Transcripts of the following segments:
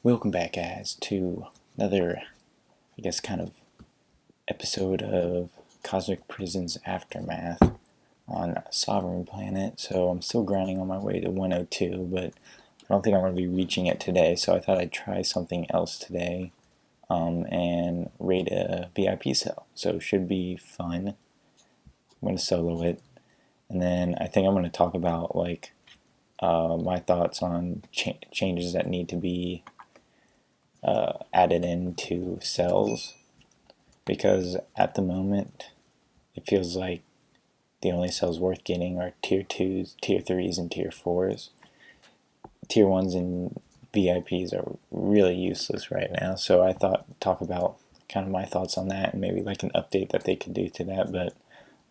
Welcome back, guys, to another, kind of episode of Cosmic Prison's Aftermath on Sovereign Planet. So I'm still grinding on my way to 102, but I don't think I'm going to be reaching it today, so I thought I'd try something else today and raid a VIP cell. So it should be fun. I'm going to solo it, and then I think I'm going to talk about my thoughts on changes that need to be added into cells, because at the moment it feels like the only cells worth getting are tier 2s, tier 3s, and tier 4s. Tier 1s and VIPs are really useless right now, so I thought talk about kind of my thoughts on that and maybe like an update that they could do to that. But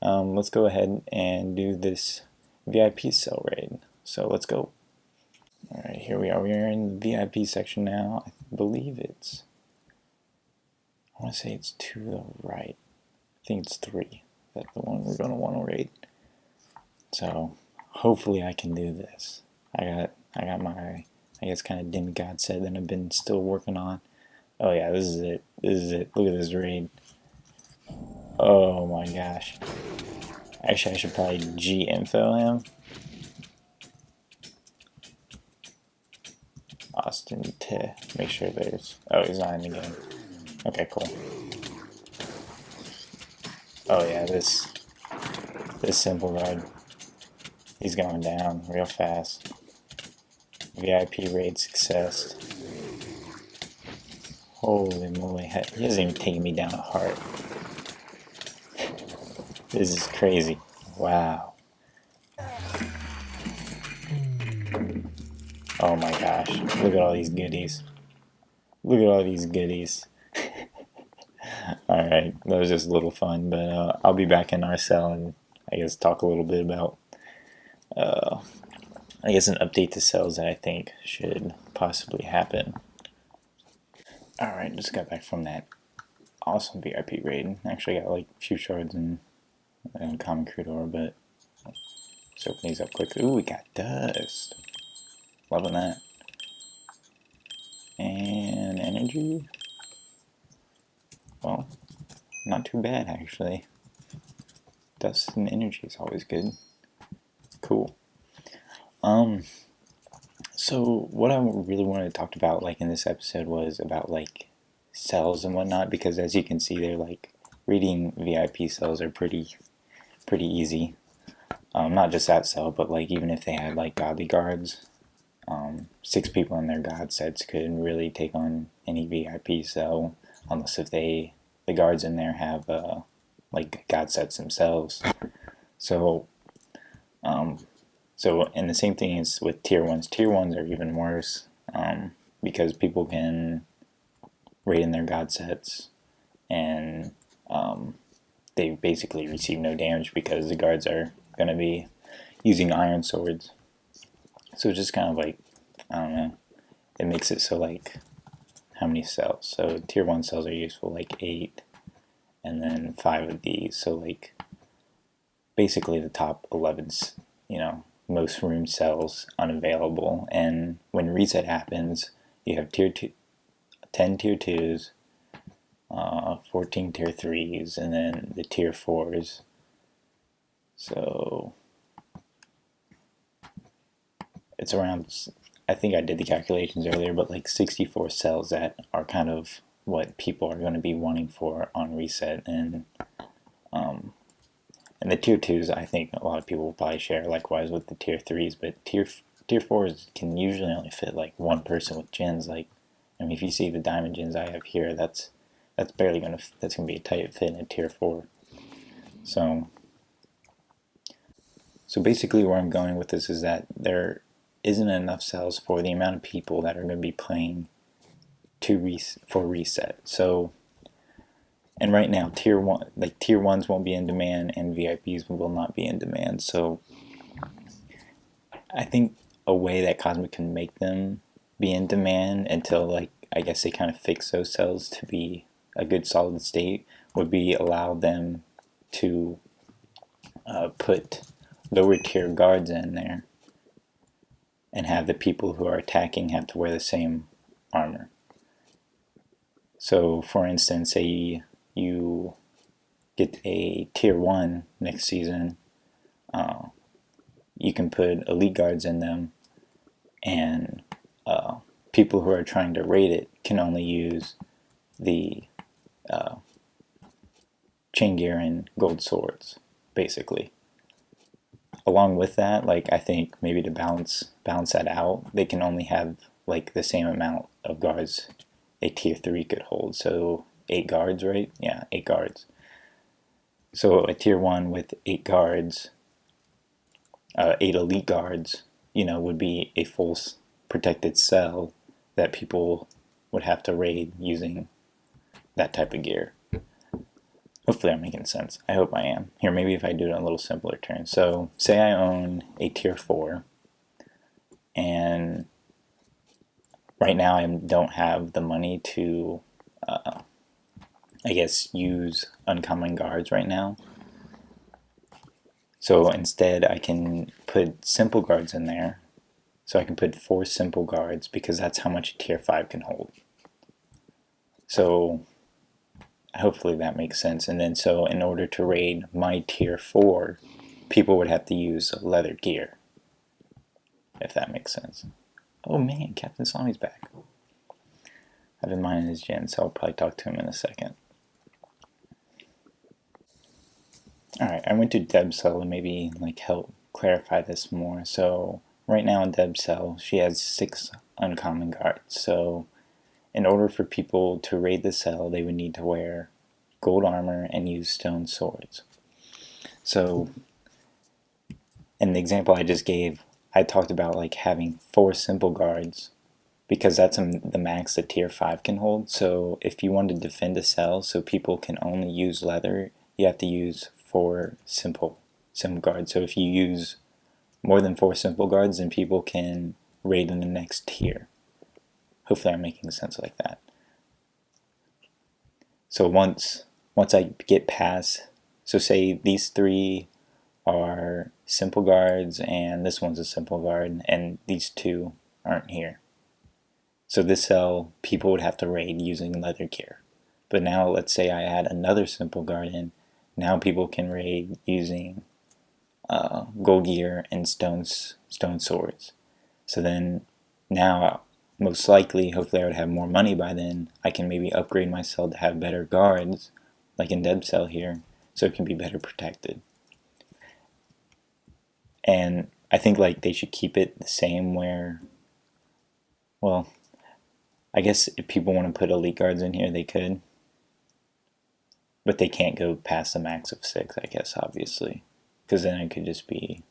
let's go ahead and do this VIP cell raid. So let's go. Alright, here we are. We are in the VIP section now. I believe it's, I want to say it's to the right. I think it's 3. That's the one we're going to want to raid. So hopefully I can do this. I got my, kind of demigod set that I've been still working on. Oh yeah, this is it. This is it. Look at this raid. Oh my gosh. Actually, I should probably G-info him. Austin to make sure there's... Oh, he's not in the game. Okay, cool. Oh yeah, this simple guard, he's going down real fast. VIP raid success. Holy moly, he hasn't even taken me down a heart. This is crazy. Wow. Oh my gosh, look at all these goodies. Look at all these goodies. Alright, that was just a little fun, but I'll be back in our cell and I guess talk a little bit about an update to cells that I think should possibly happen. Alright, just got back from that awesome VIP raid. Actually got like a few shards and common crude ore, but let's open these up quick. Ooh, we got dust. Loving that. And energy. Well, not too bad actually. Dust and energy is always good. Cool. So what I really wanted to talk about in this episode was about cells and whatnot, because as you can see there, reading VIP cells are pretty easy. Not just that cell, but even if they had godly guards, 6 people in their god sets could really take on any VIP cell, unless if the guards in there have god sets themselves. So and the same thing is with tier 1s. Tier 1s are even worse, because people can raid in their god sets and they basically receive no damage because the guards are going to be using iron swords. So it's just kind of I don't know, it makes it so how many cells? So tier 1 cells are useful 8, and then 5 of these, so basically the top 11's, most room cells unavailable. And when reset happens, you have 10 tier 2s, 14 tier 3s, and then the tier 4s. So it's around, I think I did the calculations earlier, but 64 cells that are kind of what people are going to be wanting for on reset. And the tier 2s, I think a lot of people will probably share likewise with the tier 3s, but tier 4s can usually only fit one person with gens. If you see the diamond gens I have here, that's barely gonna be a tight fit in a tier 4. So basically where I'm going with this is that there isn't enough cells for the amount of people that are going to be playing for reset. So, and right now tier 1s won't be in demand and VIPs will not be in demand. So I think a way that Cosmic can make them be in demand until I guess they kind of fix those cells to be a good solid state would be allow them to put lower tier guards in there and have the people who are attacking have to wear the same armor. So for instance, say you get a tier 1 next season, you can put elite guards in them, and people who are trying to raid it can only use the chain gear and gold swords, basically. Along with that, like, I think maybe to balance that out, they can only have like the same amount of guards a tier 3 could hold. So 8 guards, right? Yeah, 8 guards. So a tier 1 with 8 guards, 8 elite guards, would be a full protected cell that people would have to raid using that type of gear. Hopefully I'm making sense. I hope I am. Here, maybe if I do it in a little simpler terms. So say I own a tier 4, and right now I don't have the money to, I guess, use uncommon guards right now. So instead I can put simple guards in there. So I can put 4 simple guards because that's how much a tier 5 can hold. So hopefully that makes sense. And then so in order to raid my tier 4, people would have to use leather gear, if that makes sense. Oh man, Captain Salami's back. I've been mining his gen, so I'll probably talk to him in a second. Alright, I went to Debcell to maybe like help clarify this more. So right now in Debcell, she has 6 uncommon guards. So in order for people to raid the cell, they would need to wear gold armor and use stone swords. So in the example I just gave, I talked about like having 4 simple guards because that's the max that tier 5 can hold. So if you want to defend a cell so people can only use leather, you have to use 4 simple guards. So if you use more than 4 simple guards, then people can raid in the next tier. Hopefully I'm making sense like that. So once I get past, so say these 3 are simple guards and this one's a simple guard and these 2 aren't here. So this cell, people would have to raid using leather gear. But now let's say I add another simple guard in, now people can raid using gold gear and stone swords. So then now, most likely, hopefully I would have more money by then, I can maybe upgrade my cell to have better guards, like in Debcell here, so it can be better protected. And I think like they should keep it the same where, well, I guess if people want to put elite guards in here, they could. But they can't go past the max of 6, I guess, obviously. Because then it could just be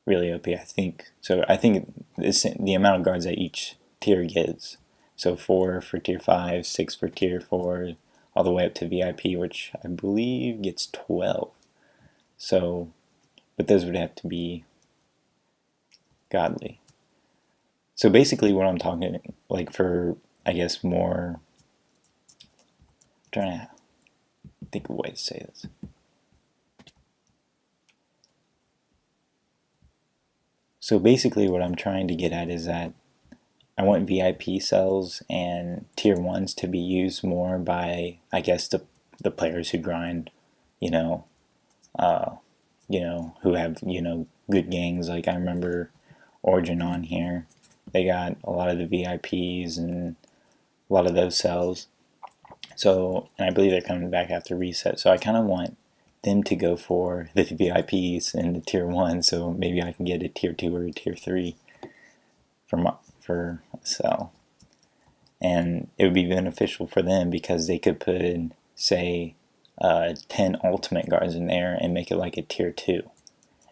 really OP, I think. So I think the amount of guards that each tier gets. So 4 for tier 5, 6 for tier 4, all the way up to VIP, which I believe gets 12. So, but those would have to be godly. So basically what I'm talking, like for, I guess, more, I'm trying to think of a way to say this. So basically what I'm trying to get at is that I want VIP cells and tier 1s to be used more by, I guess, the players who grind, who have, good gangs. Like I remember Origin on here. They got a lot of the VIPs and a lot of those cells. So, and I believe they're coming back after reset. So I kind of want them to go for the VIPs and the tier 1. So maybe I can get a tier 2 or a tier 3 for a cell. And it would be beneficial for them because they could put, say, 10 ultimate guards in there and make it like a tier 2.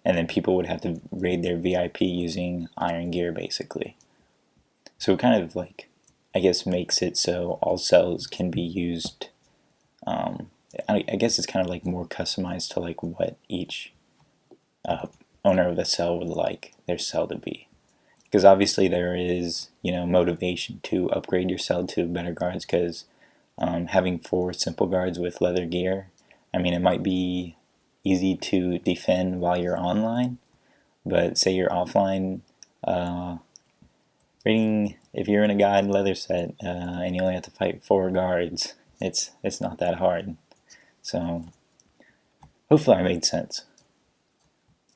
And then people would have to raid their VIP using iron gear, basically. So it kind of like, I guess, makes it so all cells can be used. I guess it's kind of like more customized to like what each owner of the cell would like their cell to be. Because obviously there is, motivation to upgrade your cell to better guards because having 4 simple guards with leather gear, I mean, it might be easy to defend while you're online, but say you're offline, raiding if you're in a god leather set and you only have to fight 4 guards, it's not that hard. So hopefully I made sense.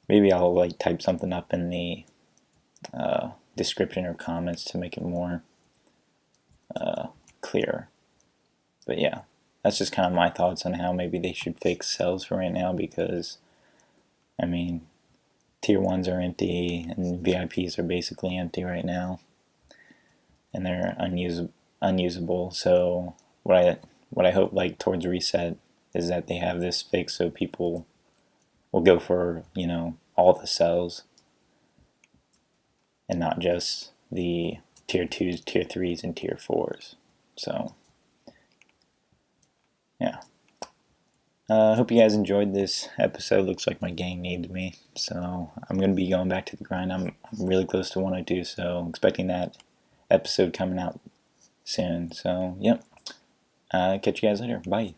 Maybe I'll like type something up in the description or comments to make it more clear. But yeah, that's just kind of my thoughts on how maybe they should fix cells for right now, because I mean, tier 1s are empty and VIPs are basically empty right now, and they're unusable. So what I hope, like, towards reset is that they have this fixed so people will go for, you know, all the cells and not just the tier 2s, tier 3s, and tier 4s. So yeah. I hope you guys enjoyed this episode. Looks like my gang needs me, so I'm going to be going back to the grind. I'm really close to 102, so expecting that episode coming out soon. So, yep. Catch you guys later. Bye.